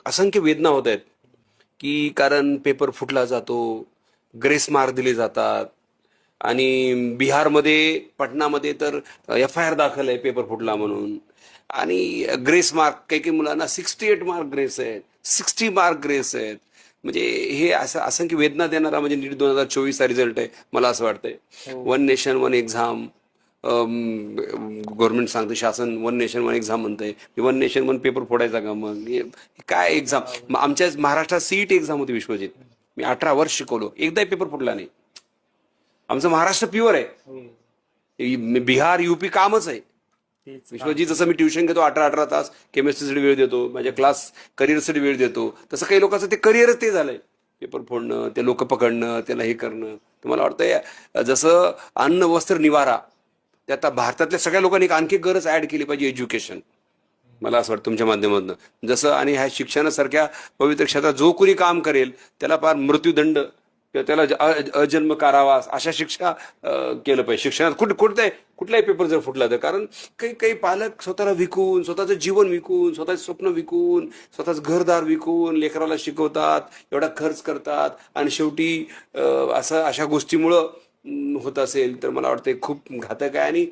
असंख्य वेदना होत आहेत की कारण पेपर फुटला जातो, ग्रेस मार्क दिले जातात आणि बिहारमध्ये पटनामध्ये तर FIR दाखल आहे पेपर फुटला म्हणून. आणि ग्रेस मार्क काही काही मुलांना 68 मार्क ग्रेस आहेत, 60 मार्क ग्रेस आहेत. म्हणजे हे असं असंख्य वेदना देणारा म्हणजे नीट 2024चा रिझल्ट आहे मला असं वाटतंय. One nation one exam government सांगतं, शासन वन नेशन वन एक्झाम म्हणतंय. वन नेशन वन पेपर फोडायचा का मग? काय एक्झाम? आमच्या महाराष्ट्रात CET एक्झाम होती विश्वजित. मी 18 वर्ष शिकवलो, एकदाही पेपर फुटला नाही. आमचं महाराष्ट्र प्युअर आहे. बिहार UP कामच आहे. विश्वजित जसं मी ट्युशन घेतो 18-18 तास केमिस्ट्रीसाठी वेळ देतो, माझ्या क्लास करिअरसाठी वेळ देतो, तसं काही लोकांचं ते करिअरच ते झालंय. पेपर फोडणं, ते लोक पकडणं, त्याला हे करणं. तर मला वाटतं जसं अन्न वस्त्र निवारा, ते आता भारतातल्या सगळ्या लोकांनी एक आणखी गरज ऍड केली पाहिजे, एज्युकेशन. मला असं वाटतं तुमच्या माध्यमातून जसं, आणि ह्या शिक्षणासारख्या पवित्र क्षेत्रात जो कोणी काम करेल त्याला फार मृत्यूदंड किंवा त्याला अजन्म कारावास अशा शिक्षा केलं पाहिजे शिक्षणात. कुठलाही पेपर जर फुटला तर. कारण काही काही पालक स्वतःला विकून, स्वतःचं जीवन विकून, स्वतःचं स्वप्न विकून, स्वतःच घरदार विकून लेकराला शिकवतात, एवढा खर्च करतात आणि शेवटी अशा गोष्टीमुळं होत असेल तर मला वाटतं खूप घातक आहे. आणि